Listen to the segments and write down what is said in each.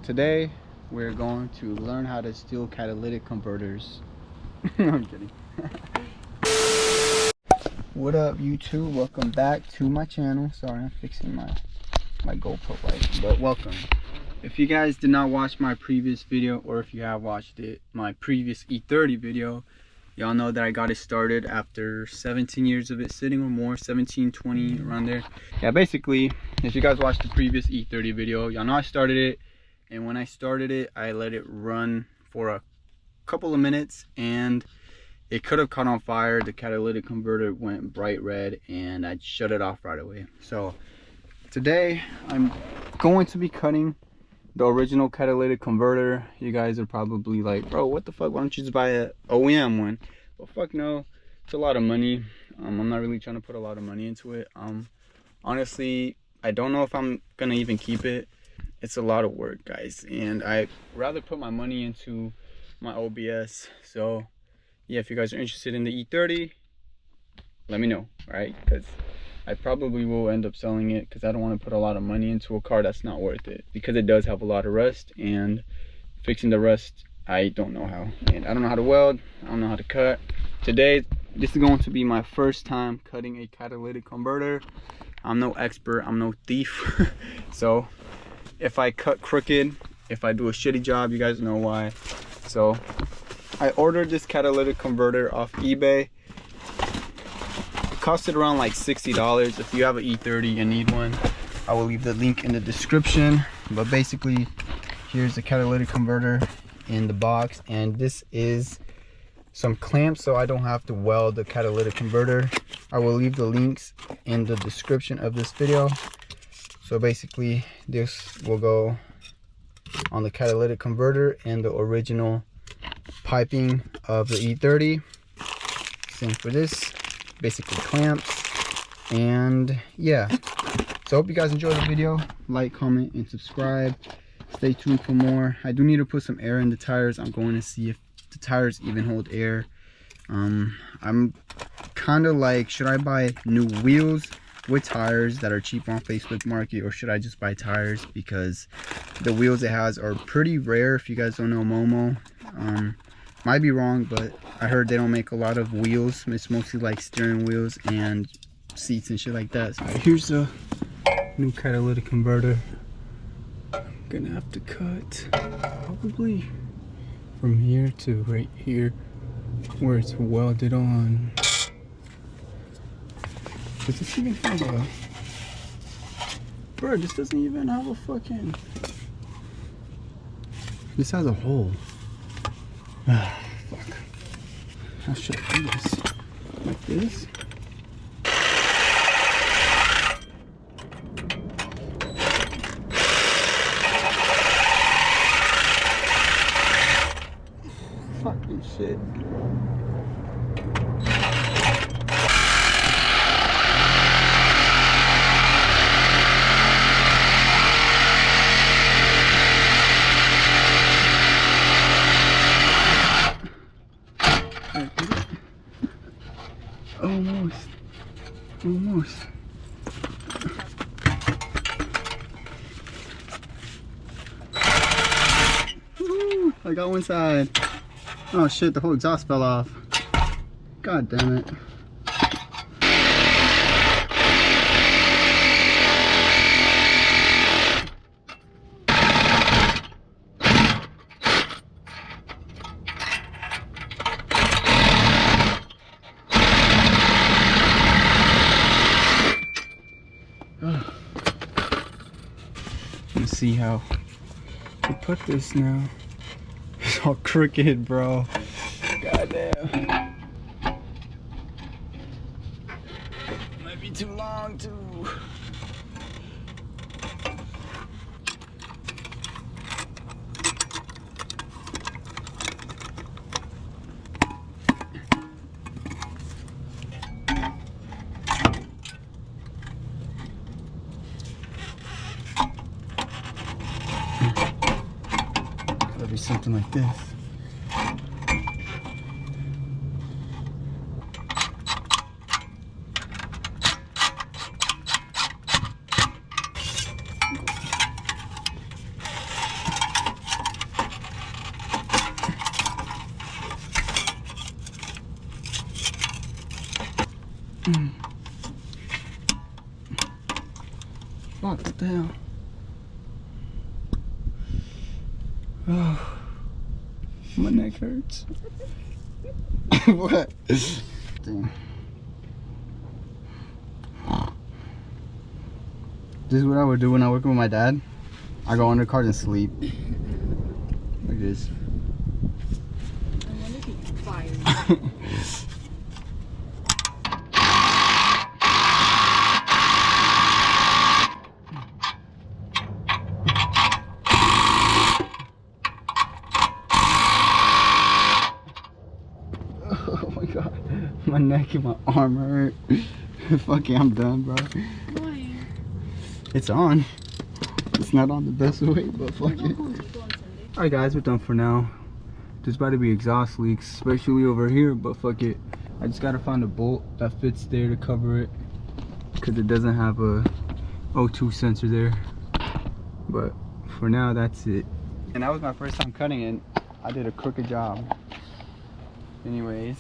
today we're going to learn how to steal catalytic converters. I'm kidding. What up YouTube? Welcome back to my channel. Sorry, I'm fixing my GoPro light, but welcome. If you guys did not watch my previous video, or if you have watched it, my previous E30 video, y'all know that I got it started after 17 years of it sitting or more, 17, 20, around there. Yeah, basically, if you guys watched the previous E30 video, y'all know I started it, and when I started it, I let it run for a couple of minutes, and it could have caught on fire. The catalytic converter went bright red, and I shut it off right away. So today, I'm going to be cutting the original catalytic converter. You guys are probably like, bro, what the fuck, why don't you just buy a OEM one? Well, fuck no, it's a lot of money. I'm not really trying to put a lot of money into it. Honestly, I don't know if I'm gonna even keep it. It's a lot of work, guys, and I'd rather put my money into my OBS. So yeah, if you guys are interested in the E30, let me know, right? Because I probably will end up selling it, because I don't want to put a lot of money into a car that's not worth it, because it does have a lot of rust, and fixing the rust, I don't know how. And I don't know how to weld, I don't know how to cut. Today, this is going to be my first time cutting a catalytic converter. I'm no expert, I'm no thief. So if I cut crooked, if I do a shitty job, you guys know why. So I ordered this catalytic converter off eBay. Costed around like $60. If you have an E30 and need one, I will leave the link in the description. But basically, here's the catalytic converter in the box, and this is some clamps so I don't have to weld the catalytic converter. I will leave the links in the description of this video. So basically, this will go on the catalytic converter and the original piping of the E30. Same for this. Basically clamps. And yeah, so hope you guys enjoyed the video. Like, comment, and subscribe. Stay tuned for more. I do need to put some air in the tires. I'm going to see if the tires even hold air. I'm kind of like, should I buy new wheels with tires that are cheap on Facebook Market, or should I just buy tires? Because the wheels it has are pretty rare. If you guys don't know Momo, might be wrong, but I heard they don't make a lot of wheels. It's mostly like steering wheels and seats and shit like that. So here's the new catalytic converter. I'm gonna have to cut probably from here to right here where it's welded on. Does this even have a... Bro, this doesn't even have a fucking... This has a hole. Ah, fuck. How should I do this? Like this? Fucking shit. Almost. Woo, I got one side. Oh shit, the whole exhaust fell off. God damn it. Let's see how to put this now. It's all crooked, bro. Goddamn. Might be too long too. Gotta be something like this. Fuck, what the hell? Oh, my neck hurts. What? Damn. This is what I would do when I work with my dad. I go under cars and sleep. Like this. I wonder if he's fired. Oh my god. My neck and my arm hurt. Fuck it, I'm done, bro. Why? It's on. It's not on the best way, but fuck it. Alright guys, we're done for now. There's about to be exhaust leaks, especially over here, but fuck it. I just gotta find a bolt that fits there to cover it, because it doesn't have a O2 sensor there. But for now, that's it. And that was my first time cutting it. I did a crooked job. Anyways,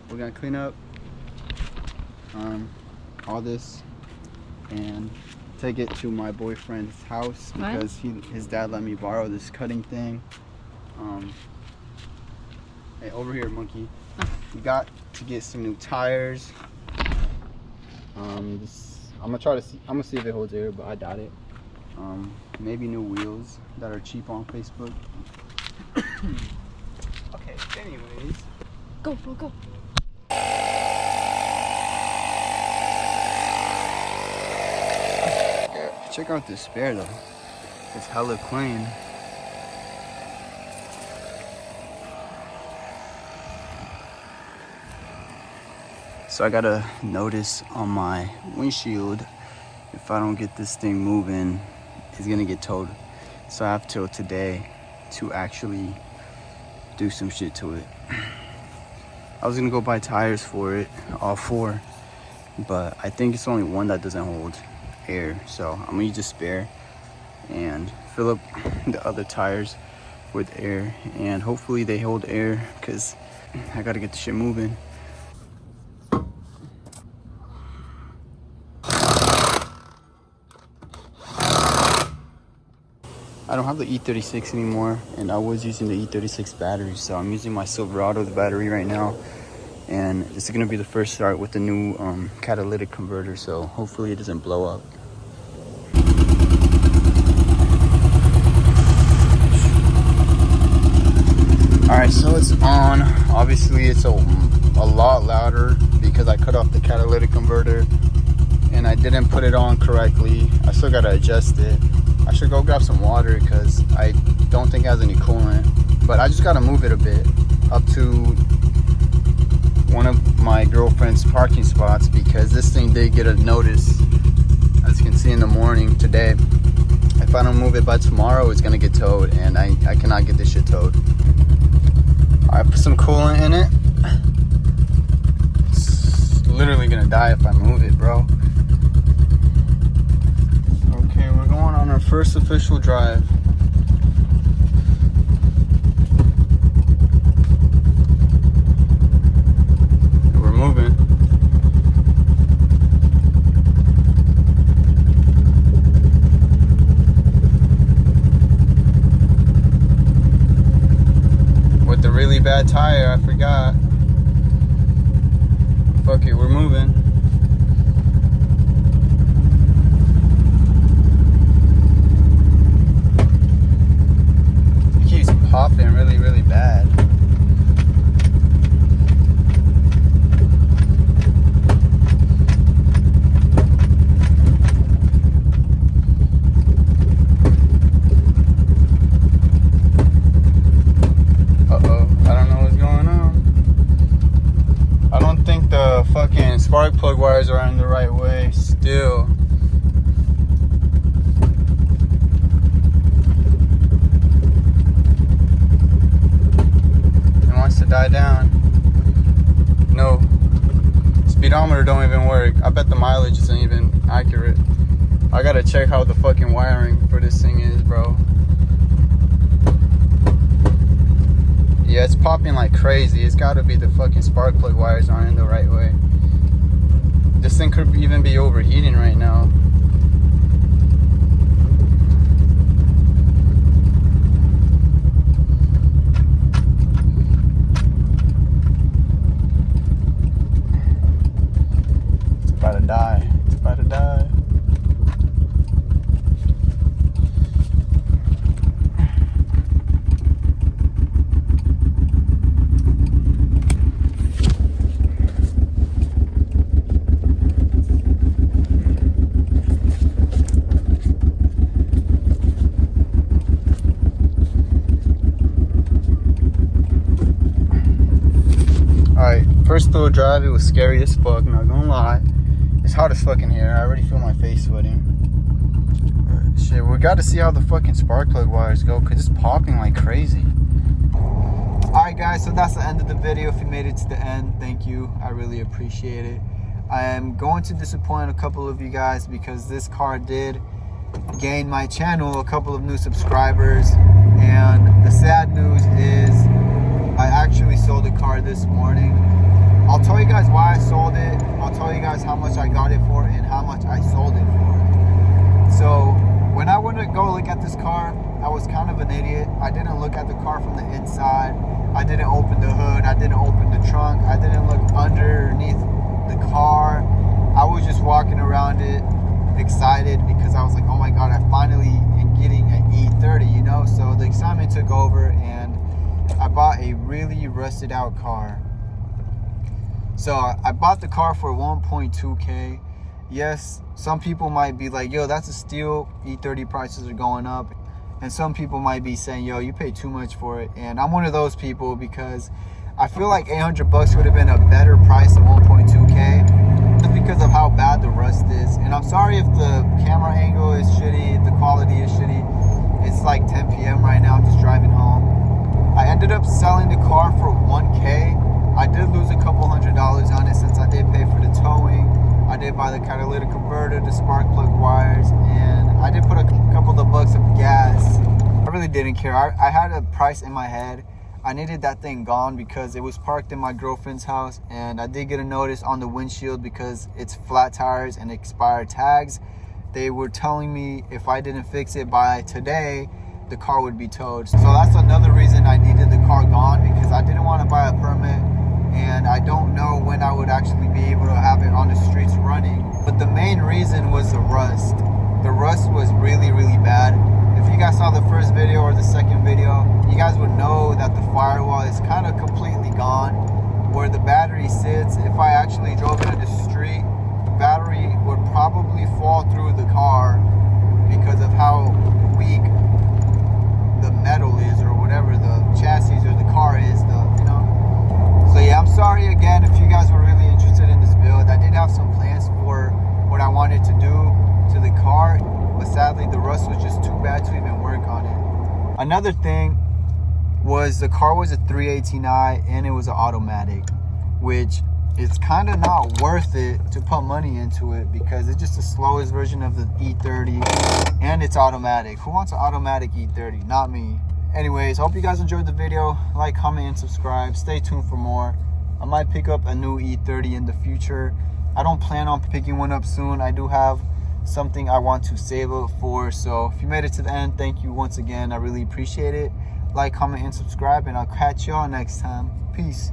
we're gonna clean up all this and take it to my boyfriend's house because his dad let me borrow this cutting thing. Hey, over here, monkey. We got to get some new tires. I'm gonna see if it holds air, but I doubt it. Maybe new wheels that are cheap on Facebook. Okay, anyways. Go, go, go. Check out this spare though. It's hella clean. So I got a notice on my windshield. If I don't get this thing moving, it's gonna get towed. So I have till today to actually do some shit to it. I was gonna go buy tires for it, all four, but I think it's only one that doesn't hold air. So I'm gonna use the spare and fill up the other tires with air, and hopefully they hold air because I gotta get the shit moving. I don't have the E36 anymore, and I was using the E36 battery, so I'm using my Silverado's battery right now, and this is gonna be the first start with the new catalytic converter, so hopefully it doesn't blow up. Alright, so it's on. Obviously it's a lot louder because I cut off the catalytic converter and I didn't put it on correctly. I still gotta adjust it. I should go grab some water because I don't think it has any coolant, but I just gotta move it a bit up to one of my girlfriend's parking spots because this thing did get a notice, as you can see in the morning today. If I don't move it by tomorrow, it's gonna get towed, and I cannot get this shit towed. I put some coolant in it. It's literally gonna die if I move it, bro. Okay, we're going on our first official drive. We're moving. With the really bad tire, I forgot. Fuck it, we're moving. Popping really, really bad. Uh-oh, I don't know what's going on. I don't think the fucking spark plug wires are in the right way still. To die down. No, speedometer don't even work. I bet the mileage isn't even accurate. I gotta check how the fucking wiring for this thing is, bro. Yeah, it's popping like crazy. It's gotta be the fucking spark plug wires aren't in the right way. This thing could even be overheating right now. still drive. It was scary as fuck, not gonna lie. It's hot as fuck in here. I already feel my face sweating. But shit, we got to see how the fucking spark plug wires go, because it's popping like crazy. Alright guys, so that's the end of the video. If you made it to the end, thank you. I really appreciate it. I am going to disappoint a couple of you guys because this car did gain my channel a couple of new subscribers, and the sad news is I actually sold the car this morning. I'll tell you guys why I sold it. I'll tell you guys how much I got it for and how much I sold it for. So when I went to go look at this car, I was kind of an idiot. I didn't look at the car from the inside. I didn't open the hood. I didn't open the trunk. I didn't look underneath the car. I was just walking around it excited because I was like, oh my god, I finally am getting an E30, you know? So the excitement took over and I bought a really rusted out car. So I bought the car for 1.2K. Yes, some people might be like, yo, that's a steal. E30 prices are going up. And some people might be saying, yo, you pay too much for it. And I'm one of those people because I feel like 800 bucks would have been a better price than 1.2K just because of how bad the rust is. And I'm sorry if the camera angle is shitty, if the quality is shitty. It's like 10 p.m. right now. I'm just driving home. I ended up selling the car for 1K. I did lose a couple $100 on it since I did pay for the towing. I did buy the catalytic converter, the spark plug wires, and I did put a couple of bucks of gas. I really didn't care. I had a price in my head. I needed that thing gone because it was parked in my girlfriend's house, and I did get a notice on the windshield because it's flat tires and expired tags. They were telling me if I didn't fix it by today, the car would be towed. So that's another reason I needed the car gone, because I didn't want to buy a permit and I don't know when I would actually be able to have it on the streets running. But the main reason was the rust. The rust was really, really bad. If you guys saw the first video or the second video, you guys would know that the firewall is kind of completely gone. Where the battery sits, if I actually drove it in the street, the battery would probably fall through the car because of how weak the metal is, or whatever the chassis or the car is, you know. So yeah, I'm sorry again if you guys were really interested in this build. I did have some plans for what I wanted to do to the car, but sadly the rust was just too bad to even work on it. Another thing was the car was a 318i and it was an automatic, which it's kind of not worth it to put money into it because it's just the slowest version of the E30 and it's automatic. Who wants an automatic E30? Not me. Anyways, hope you guys enjoyed the video. Like, comment, and subscribe. Stay tuned for more. I might pick up a new E30 in the future. I don't plan on picking one up soon. I do have something I want to save up for. So if you made it to the end, thank you once again. I really appreciate it. Like, comment, and subscribe, and I'll catch y'all next time. Peace.